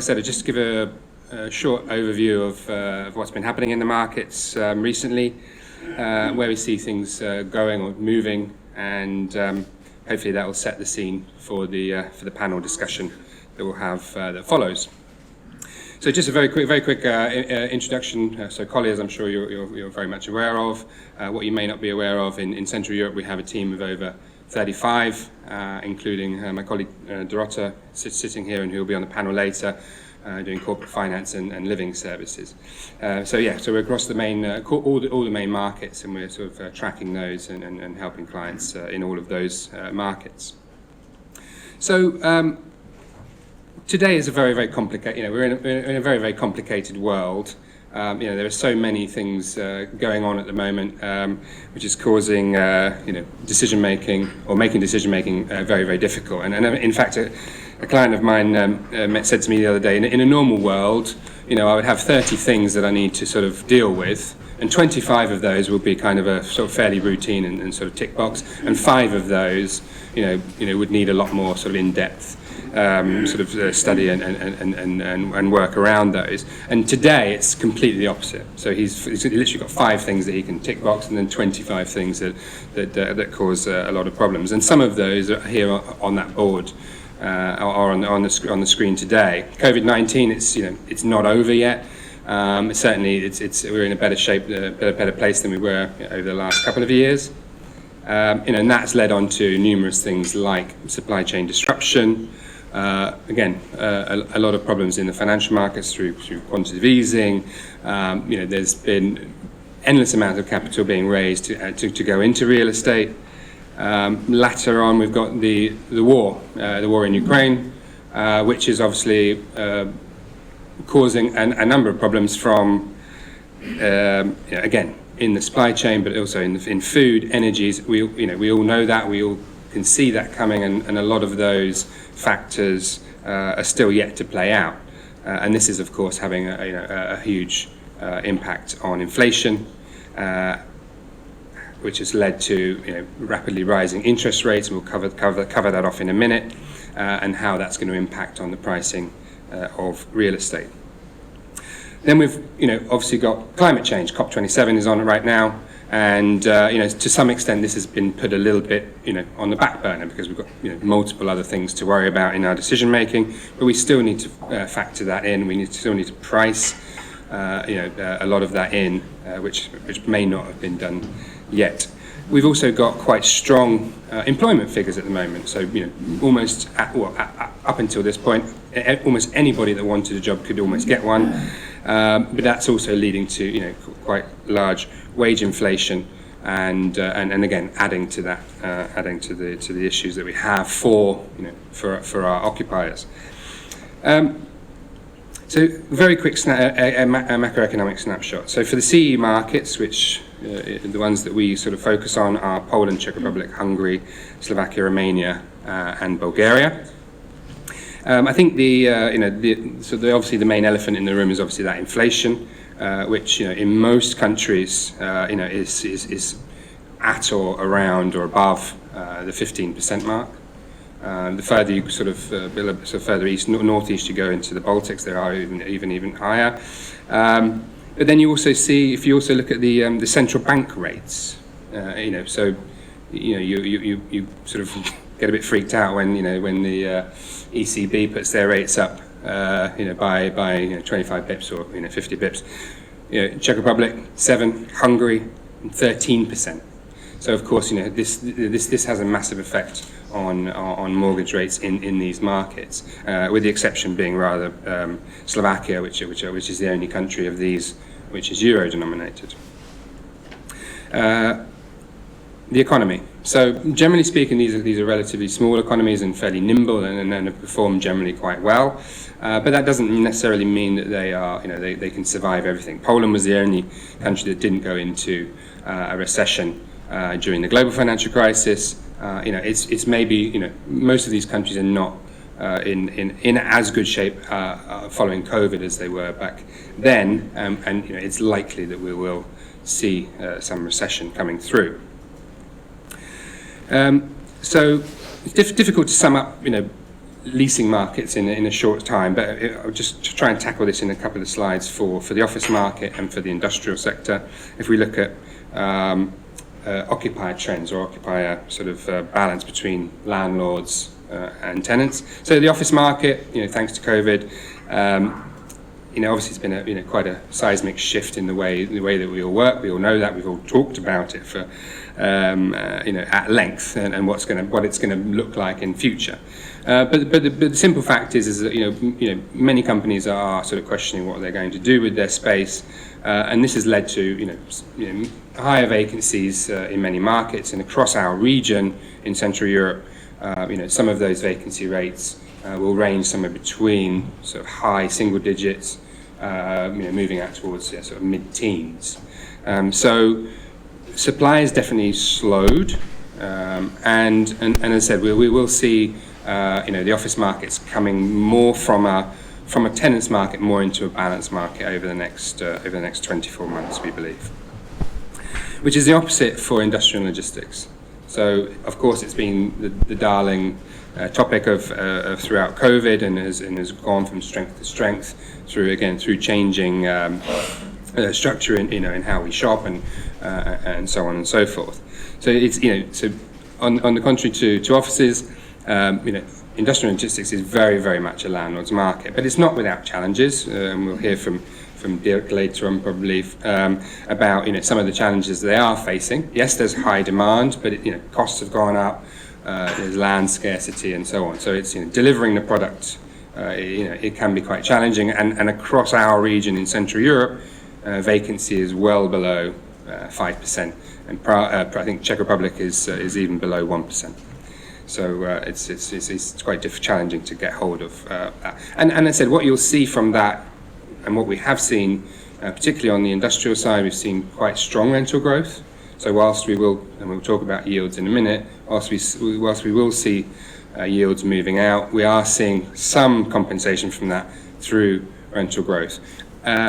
said, I'll just give a short overview of what's been happening in the markets recently, where we see things going or moving, and hopefully that will set the scene for the panel discussion that we'll have that follows. So just a very quick introduction. So Colliers, I'm sure you're very much aware of. What you may not be aware of, in Central Europe we have a team of over 35, including my colleague Dorota sitting here, and who will be on the panel later, doing corporate finance and living services. So we're across the main, all the main markets, and we're sort of tracking those and helping clients in all of those markets. So today is a very complicated, we're in a very complicated world. There are so many things going on at the moment, which is causing decision making or making decision making very difficult. And in fact, a client of mine said to me the other day, in a normal world, I would have 30 things that I need to sort of deal with, and 25 of those will be kind of a sort of fairly routine and sort of tick box, and 5 of those, would need a lot more sort of in-depth study and work around those. And today it's completely the opposite. So he's literally got 5 things that he can tick box, and then 25 things that cause a lot of problems. And some of those are here on that board, or on the screen today. COVID-19, it's not over yet. Certainly, we're in a better shape, better place than we were over the last couple of years. And that's led on to numerous things like supply chain disruption. Again, a lot of problems in the financial markets through quantitative easing. There's been endless amounts of capital being raised to go into real estate. Later on, we've got the war in Ukraine, which is obviously causing a number of problems from, again, in the supply chain, but also in food, energies. We all know that, we all can see that coming, and a lot of those factors are still yet to play out. And this is, of course, having a huge impact on inflation, which has led to rapidly rising interest rates, and we'll cover that off in a minute, and how that's going to impact on the pricing of real estate. Then we've obviously got climate change. COP27 is on right now, and to some extent this has been put a little bit on the back burner because we've got multiple other things to worry about in our decision making, but we still need to factor that in. We still need to price a lot of that in, which may not have been done yet. We've also got quite strong employment figures at the moment. So almost up until this point, almost anybody that wanted a job could almost get one. But that's also leading to quite large wage inflation, and again adding to that, adding to the issues that we have for our occupiers. So very quick macroeconomic snapshot. So for the CEE markets, which the ones that we sort of focus on are Poland, Czech Republic, Hungary, Slovakia, Romania, and Bulgaria. I think obviously the main elephant in the room is obviously that inflation, which in most countries is at or around or above the 15% mark. The further you further east, northeast you go into the Baltics, they are even higher. But then you also see, if you also look at the central bank rates, so you sort of get a bit freaked out when the ECB puts their rates up, by 25 bips or 50 bips. Czech Republic 7%, Hungary 13%. So of course this has a massive effect on mortgage rates in these markets, with the exception being rather Slovakia, which is the only country of these which is euro denominated. The economy. So generally speaking, these are relatively small economies and fairly nimble, and have performed generally quite well. But that doesn't necessarily mean that they can survive everything. Poland was the only country that didn't go into a recession during the global financial crisis. It's maybe most of these countries are not in as good shape following COVID as they were back then, and it's likely that we will see some recession coming through. So it's difficult to sum up leasing markets in a short time, but I'll just try and tackle this in a couple of slides for the office market and for the industrial sector. If we look at occupier trends or occupier sort of balance between landlords and tenants. So the office market, thanks to COVID, obviously it's been quite a seismic shift in the way that we all work. We all know that. We've all talked about it for at length and what it's going to look like in future. But the simple fact is that many companies are sort of questioning what they're going to do with their space, and this has led to higher vacancies in many markets and across our region in Central Europe. Some of those vacancy rates will range somewhere between sort of high single digits, moving out towards sort of mid-teens. So supply is definitely slowed, and as I said, we will see the office markets coming more from a tenants market more into a balanced market over the next 24 months, we believe, which is the opposite for industrial and logistics. So of course it's been the darling topic of throughout COVID and has gone from strength to strength through changing structure in how we shop and so on and so forth. So it's so on the contrary to offices, industrial logistics is very, very much a landlord's market, but it's not without challenges, and we'll hear from Dirk later on probably about some of the challenges they are facing. Yes, there's high demand, but costs have gone up. There's land scarcity and so on. So it's delivering the product. It can be quite challenging, and across our region in Central Europe, vacancy is well below 5%, and I think Czech Republic is even below 1%. So it's quite challenging to get hold of that. And I said what you'll see from that, and what we have seen, particularly on the industrial side, we've seen quite strong rental growth. So whilst we will, and we'll talk about yields in a minute, whilst we will see yields moving out, we are seeing some compensation from that through rental growth.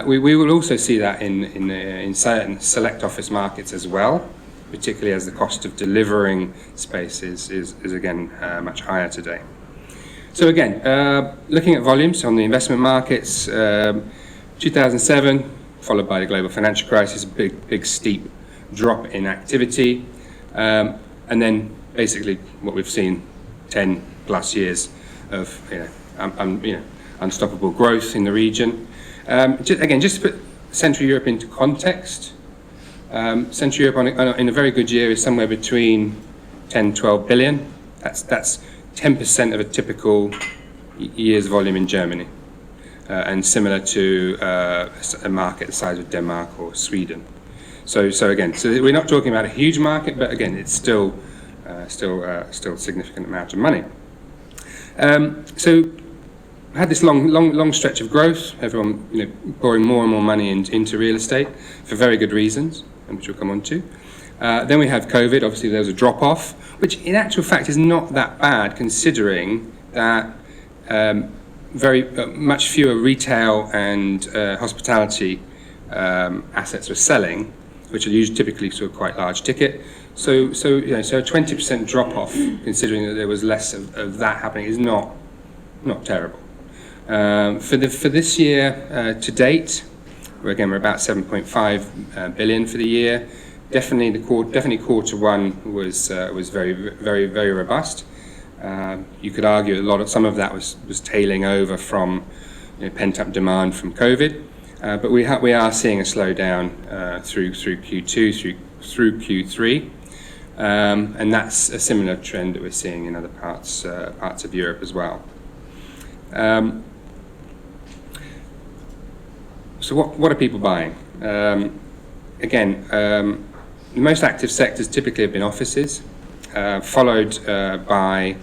We will also see that in certain select office markets as well, particularly as the cost of delivering space is again much higher today. So again, looking at volumes on the investment markets, 2007, followed by the global financial crisis, a big steep drop in activity, and then basically what we've seen 10 plus years of unstoppable growth in the region. Just to put Central Europe into context, Central Europe in a very good year is somewhere between 10-12 billion. That's 10% of a typical year's volume in Germany, and similar to a market the size of Denmark or Sweden. So we're not talking about a huge market, but again, it's still a significant amount of money. So we had this long stretch of growth. Everyone pouring more and more money into real estate for very good reasons, which we'll come on to. Then we have COVID. Obviously, there was a drop off, which in actual fact is not that bad, considering that much fewer retail and hospitality assets were selling, which are usually typically sort of quite large ticket. So a 20% drop off, considering that there was less of that happening, is not terrible. For this year to date, we're about 7.5 billion for the year. Definitely quarter one was very, very, very robust. You could argue some of that was tailing over from pent-up demand from COVID, but we are seeing a slowdown through Q2 through Q3, and that's a similar trend that we're seeing in other parts of Europe as well. So what are people buying? The most active sectors typically have been offices, followed by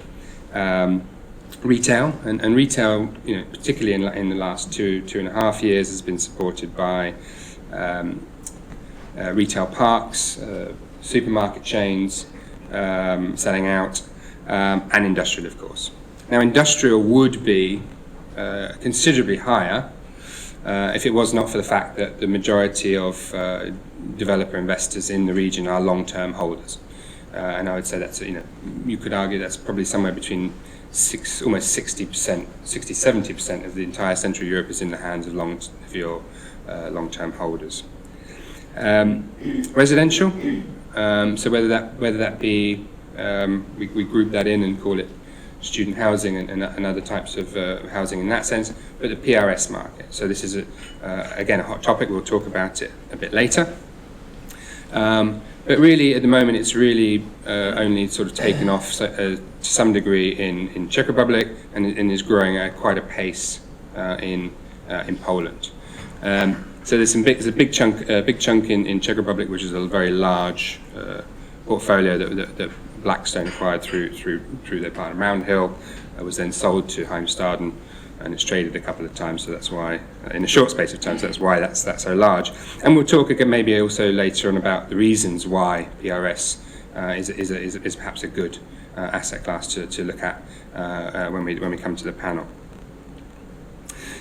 retail, and retail, particularly in the last two and a half years, has been supported by retail parks, supermarket chains selling out, and industrial, of course. Now, industrial would be considerably higher if it was not for the fact that the majority of developer investors in the region are long-term holders. and I would say that's, you could argue that's probably somewhere between almost 60%, 60-70% of the entire Central Europe is in the hands of long-term holders. Residential, so whether that be, we group that in and call it student housing and other types of housing in that sense, but the PRS market. So this is, again, a hot topic. We'll talk about it a bit later. But really, at the moment, it's really only sort of taken off to some degree in Czech Republic and is growing at quite a pace in Poland. So there's a big chunk in Czech Republic, which is a very large portfolio that Blackstone acquired through their partner Roundhill. It was then sold to Heimstaden, and it's traded a couple of times, so that's why, in a short space of time, so that's why that's so large. And we'll talk again maybe also later on about the reasons why PRS is perhaps a good asset class to look at when we come to the panel.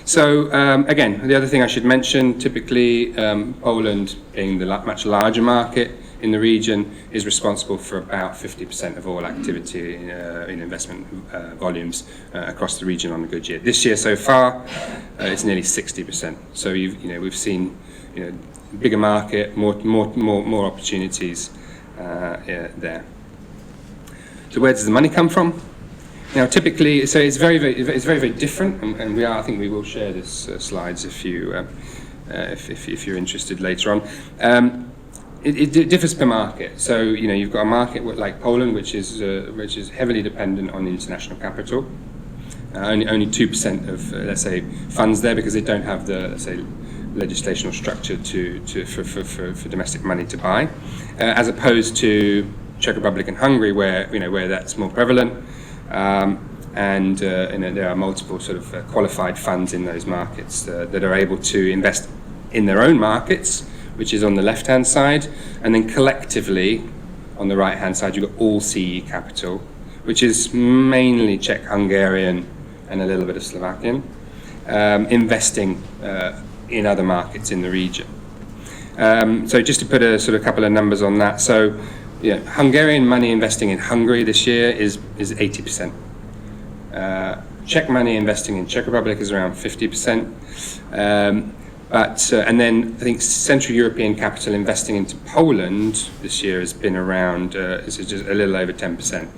So again, the other thing I should mention, typically Poland, being the much larger market in the region, is responsible for about 50% of all activity in investment volumes across the region on a good year. This year so far, it's nearly 60%. So we've seen bigger market, more opportunities there. So where does the money come from? Now, typically, so it's very different, and I think we will share this slides if you're interested later on. It differs per market. So you've got a market like Poland, which is heavily dependent on international capital. Only 2% of let's say funds there, because they don't have the, let's say, legislational structure for domestic money to buy, as opposed to Czech Republic and Hungary, where that's more prevalent. And there are multiple sort of qualified funds in those markets that are able to invest in their own markets, which is on the left-hand side, and then collectively on the right-hand side you've got all CEE capital, which is mainly Czech, Hungarian, and a little bit of Slovakian, investing in other markets in the region. So just to put a sort of couple of numbers on that, so Hungarian money investing in Hungary this year is 80%. Czech money investing in Czech Republic is around 50%. And then I think Central European capital investing into Poland this year has been around is just a little over 10%.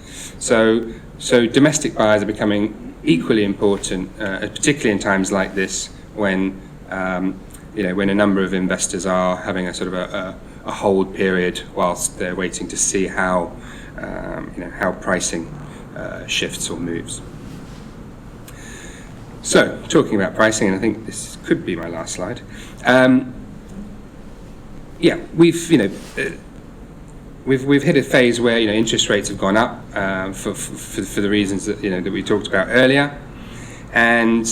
So domestic buyers are becoming equally important, particularly in times like this when when a number of investors are having a sort of a hold period whilst they're waiting to see how pricing shifts or moves. So, talking about pricing, and I think this could be my last slide. We've hit a phase where interest rates have gone up for the reasons that that we talked about earlier, and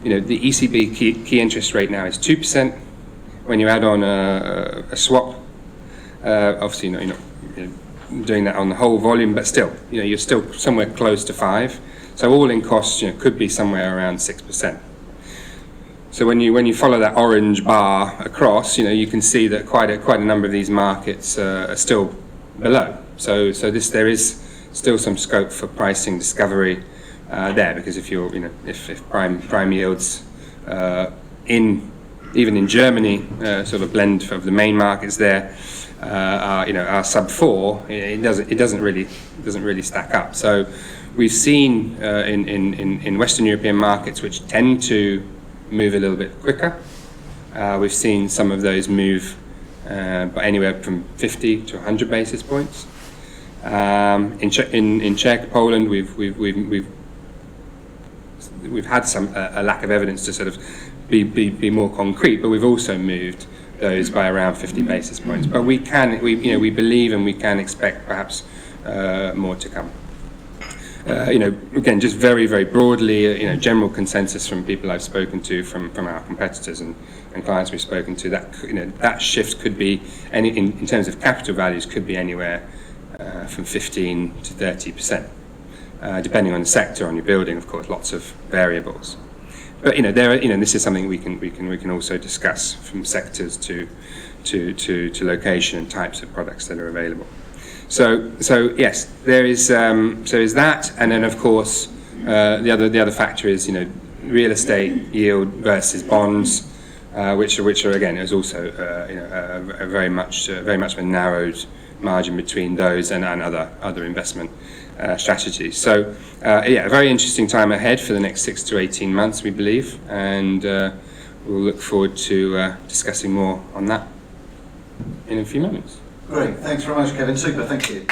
the ECB key interest rate now is 2%. When you add on a swap, obviously you're not doing that on the whole volume, but still you're still somewhere close to 5%. So all-in costs could be somewhere around 6%. So when you follow that orange bar across, you can see that quite a number of these markets are still below. So there is still some scope for pricing discovery there, because if prime yields even in Germany, sort of blend of the main markets there are sub 4, it doesn't really stack up. So we've seen in Western European markets, which tend to move a little bit quicker, we've seen some of those move by anywhere from 50 to 100 basis points. In Czech, Poland, we've had a lack of evidence to sort of be more concrete, but we've also moved those by around 50 basis points. But we believe and we can expect perhaps more to come. Again, just very, very broadly, general consensus from people I've spoken to, from our competitors and clients we've spoken to, that that shift could be in terms of capital values, could be anywhere from 15 to 30%, depending on the sector, on your building, of course, lots of variables. But this is something we can also discuss, from sectors to location and types of products that are available. So yes, there is that, and then of course the other factor is real estate yield versus bonds, which are again is also a very much of a narrowed margin between those and other investment strategies. So a very interesting time ahead for the next 6 to 18 months, we believe, and we'll look forward to discussing more on that in a few moments. Great, thanks very much, Kevin. Super, thank you.